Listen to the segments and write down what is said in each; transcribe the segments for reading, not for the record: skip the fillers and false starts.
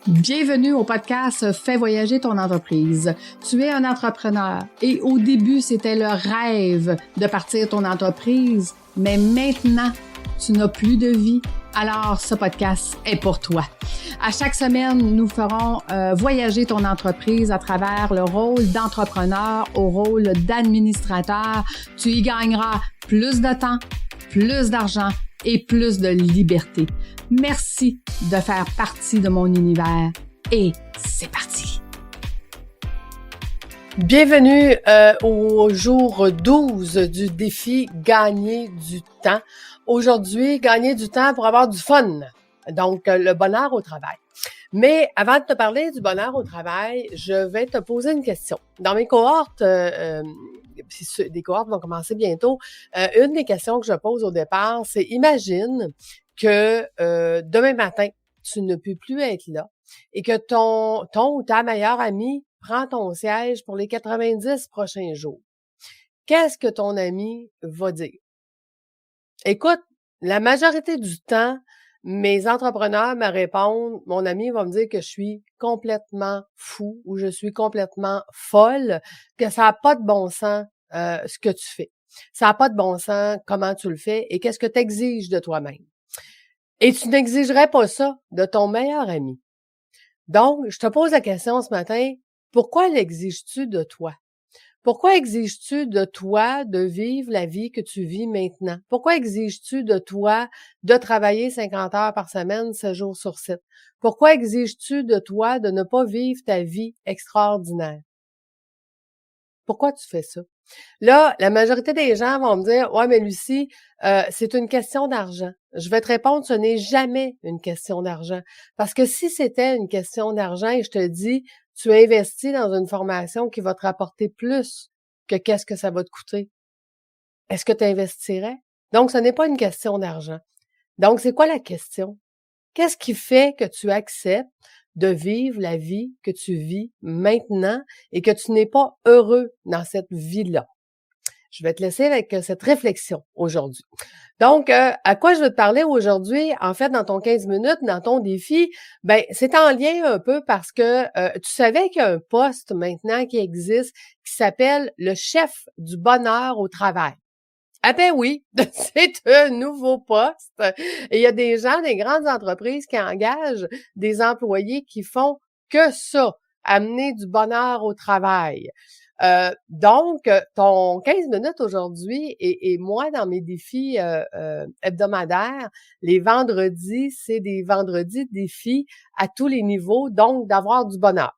Bienvenue au podcast Fais voyager ton entreprise. Tu es un entrepreneur et au début, c'était le rêve de partir ton entreprise, mais maintenant, tu n'as plus de vie. Alors, ce podcast est pour toi. À chaque semaine, nous ferons voyager ton entreprise à travers le rôle d'entrepreneur au rôle d'administrateur. Tu y gagneras plus de temps, plus d'argent et plus de liberté. Merci de faire partie de mon univers et c'est parti! Bienvenue au jour 12 du défi Gagner du temps. Aujourd'hui, gagner du temps pour avoir du fun, donc le bonheur au travail. Mais avant de te parler du bonheur au travail, je vais te poser une question. Dans mes cohortes, des cohortes vont commencer bientôt, une des questions que je pose au départ, c'est imagine que demain matin, tu ne peux plus être là et que ton ou ta meilleure amie prend ton siège pour les 90 prochains jours. Qu'est-ce que ton ami va dire? Écoute, la majorité du temps, mes entrepreneurs me répondent, mon ami va me dire que je suis complètement fou ou je suis complètement folle, que ça n'a pas de bon sens ce que tu fais. Ça n'a pas de bon sens comment tu le fais et qu'est-ce que tu exiges de toi-même. Et tu n'exigerais pas ça de ton meilleur ami. Donc, je te pose la question ce matin, pourquoi l'exiges-tu de toi? Pourquoi exiges-tu de toi de vivre la vie que tu vis maintenant? Pourquoi exiges-tu de toi de travailler 50 heures par semaine, 7 jours sur 7? Pourquoi exiges-tu de toi de ne pas vivre ta vie extraordinaire? Pourquoi tu fais ça? Là, la majorité des gens vont me dire « Ouais, mais Lucie, c'est une question d'argent. » Je vais te répondre, ce n'est jamais une question d'argent. Parce que si c'était une question d'argent et je te dis « Tu investis dans une formation qui va te rapporter plus que qu'est-ce que ça va te coûter. » Est-ce que tu investirais? Donc, ce n'est pas une question d'argent. Donc, c'est quoi la question? Qu'est-ce qui fait que tu acceptes de vivre la vie que tu vis maintenant et que tu n'es pas heureux dans cette vie-là? Je vais te laisser avec cette réflexion aujourd'hui. Donc, à quoi je veux te parler aujourd'hui? En fait, dans ton 15 minutes, dans ton défi, ben c'est en lien un peu parce que tu savais qu'il y a un poste maintenant qui existe qui s'appelle le chef du bonheur au travail. Ah ben oui, c'est un nouveau poste. Et il y a des gens, des grandes entreprises qui engagent des employés qui font que ça, amener du bonheur au travail. Donc, ton 15 minutes aujourd'hui et moi, dans mes défis hebdomadaires, les vendredis, c'est des vendredis défis à tous les niveaux, donc d'avoir du bonheur.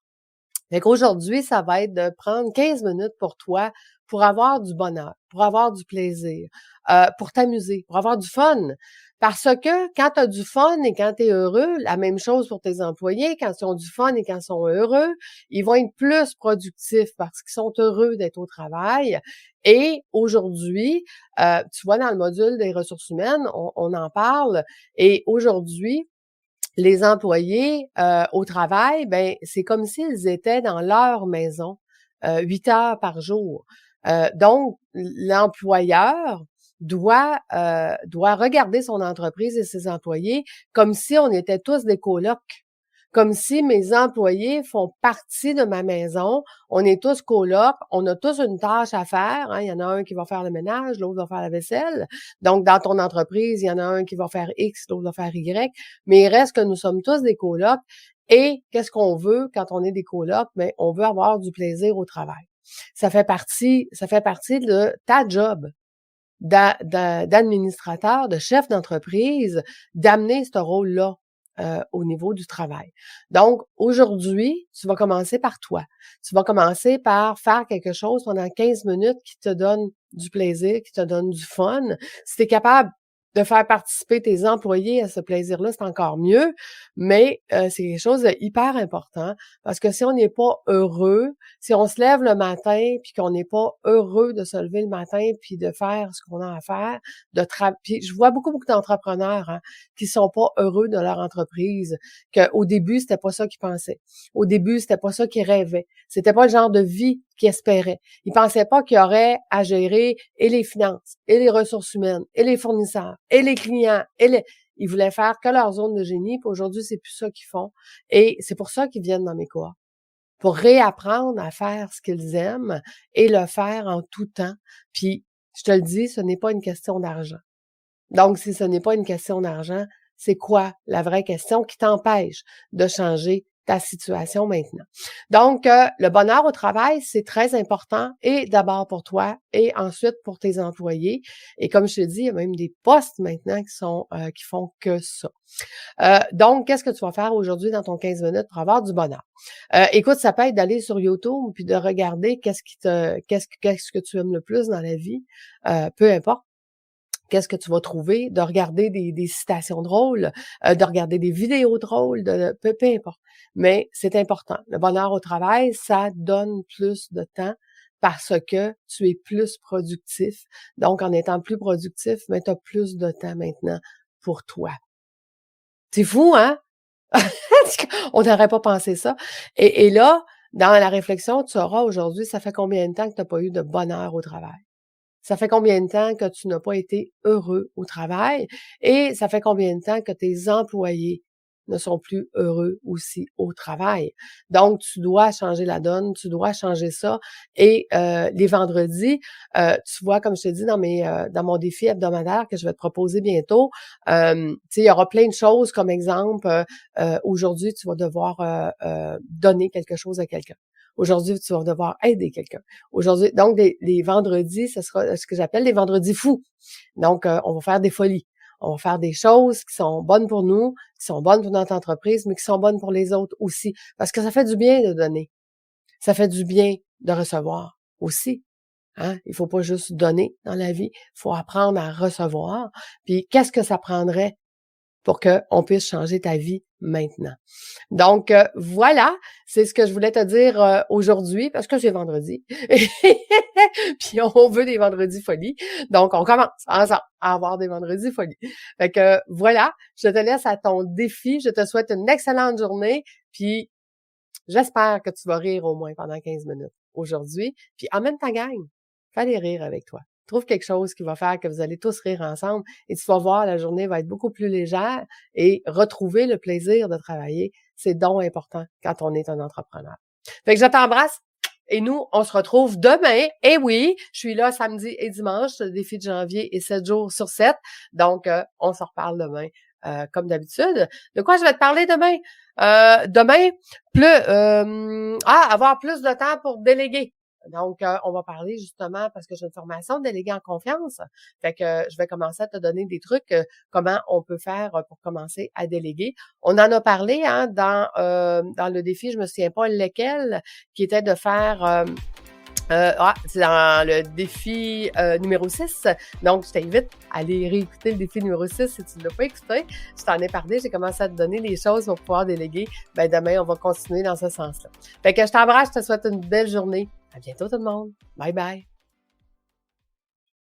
Fait qu'aujourd'hui, ça va être de prendre 15 minutes pour toi pour avoir du bonheur, pour avoir du plaisir, pour t'amuser, pour avoir du fun. Parce que quand tu as du fun et quand tu es heureux, la même chose pour tes employés, quand ils ont du fun et quand ils sont heureux, ils vont être plus productifs parce qu'ils sont heureux d'être au travail. Et aujourd'hui, tu vois, dans le module des ressources humaines, on en parle. Et aujourd'hui, les employés au travail, ben c'est comme s'ils étaient dans leur maison 8 heures par jour. Donc, l'employeur doit regarder son entreprise et ses employés comme si on était tous des colocs. Comme si mes employés font partie de ma maison, on est tous colocs, on a tous une tâche à faire. Hein. Il y en a un qui va faire le ménage, l'autre va faire la vaisselle. Donc, dans ton entreprise, il y en a un qui va faire X, l'autre va faire Y. Mais il reste que nous sommes tous des colocs. Et qu'est-ce qu'on veut quand on est des colocs? Ben, on veut avoir du plaisir au travail. Ça fait partie de ta job d'administrateur, de chef d'entreprise, d'amener ce rôle-là. Au niveau du travail. Donc, aujourd'hui, tu vas commencer par toi. Tu vas commencer par faire quelque chose pendant 15 minutes qui te donne du plaisir, qui te donne du fun. Si tu es capable de faire participer tes employés à ce plaisir-là, c'est encore mieux, mais c'est quelque chose de hyper important parce que si on n'est pas heureux, si on se lève le matin puis qu'on n'est pas heureux de se lever le matin puis de faire ce qu'on a à faire, puis je vois beaucoup d'entrepreneurs qui sont pas heureux de leur entreprise, qu'au début, c'était pas ça qu'ils pensaient. Au début, c'était pas ça qu'ils rêvaient. C'était pas le genre de vie qu'ils espéraient. Ils pensaient pas qu'il y aurait à gérer et les finances, et les ressources humaines, et les fournisseurs, et les clients, Ils voulaient faire que leur zone de génie, puis aujourd'hui, c'est plus ça qu'ils font. Et c'est pour ça qu'ils viennent dans mes cohortes. Pour réapprendre à faire ce qu'ils aiment et le faire en tout temps. Puis, je te le dis, ce n'est pas une question d'argent. Donc, si ce n'est pas une question d'argent, c'est quoi la vraie question qui t'empêche de changer ta situation maintenant? Donc, le bonheur au travail, c'est très important et d'abord pour toi et ensuite pour tes employés. Et comme je te dis, il y a même des postes maintenant qui font que ça. Donc, qu'est-ce que tu vas faire aujourd'hui dans ton 15 minutes pour avoir du bonheur? Écoute, ça peut être d'aller sur YouTube puis de regarder qu'est-ce que tu aimes le plus dans la vie, peu importe. Qu'est-ce que tu vas trouver, de regarder des citations drôles, de regarder des vidéos drôles, peu importe. Mais c'est important. Le bonheur au travail, ça donne plus de temps parce que tu es plus productif. Donc, en étant plus productif, mais tu as plus de temps maintenant pour toi. C'est fou, hein? On n'aurait pas pensé ça. Et là, dans la réflexion, tu auras aujourd'hui, ça fait combien de temps que tu n'as pas eu de bonheur au travail? Ça fait combien de temps que tu n'as pas été heureux au travail? Et ça fait combien de temps que tes employés ne sont plus heureux aussi au travail? Donc, tu dois changer la donne, tu dois changer ça. Et les vendredis, tu vois, comme je te dis dans mon défi hebdomadaire que je vais te proposer bientôt, il y aura plein de choses, comme exemple, aujourd'hui, tu vas devoir donner quelque chose à quelqu'un. Aujourd'hui, tu vas devoir aider quelqu'un. Aujourd'hui, donc, les vendredis, ce sera ce que j'appelle les vendredis fous. Donc, on va faire des folies. On va faire des choses qui sont bonnes pour nous, qui sont bonnes pour notre entreprise, mais qui sont bonnes pour les autres aussi. Parce que ça fait du bien de donner. Ça fait du bien de recevoir aussi. Hein? Il faut pas juste donner dans la vie. Il faut apprendre à recevoir. Puis, qu'est-ce que ça prendrait pour qu'on puisse changer ta vie maintenant? Donc, voilà, c'est ce que je voulais te dire aujourd'hui, parce que c'est vendredi. Puis, on veut des vendredis folies. Donc, on commence ensemble à avoir des vendredis folies. Fait que, voilà, je te laisse à ton défi. Je te souhaite une excellente journée. Puis, j'espère que tu vas rire au moins pendant 15 minutes aujourd'hui. Puis, emmène ta gang. Fais-les rire avec toi. Trouve quelque chose qui va faire que vous allez tous rire ensemble et tu vas voir, la journée va être beaucoup plus légère et retrouver le plaisir de travailler, c'est donc important quand on est un entrepreneur. Fait que je t'embrasse et nous, on se retrouve demain. Et oui, je suis là samedi et dimanche, le défi de janvier est 7 jours sur 7. Donc, on se reparle demain. Comme d'habitude. De quoi je vais te parler demain? Demain, avoir plus de temps pour déléguer. Donc, on va parler justement parce que j'ai une formation de déléguer en confiance. Fait que je vais commencer à te donner des trucs, comment on peut faire pour commencer à déléguer. On en a parlé dans le défi, je me souviens pas lequel, qui était de faire... c'est dans le défi numéro 6. Donc, je t'invite à aller réécouter le défi numéro 6 si tu ne l'as pas écouté. Je t'en ai parlé, j'ai commencé à te donner des choses pour pouvoir déléguer. Ben demain, on va continuer dans ce sens-là. Fait que je t'embrasse, je te souhaite une belle journée. À bientôt tout le monde. Bye bye.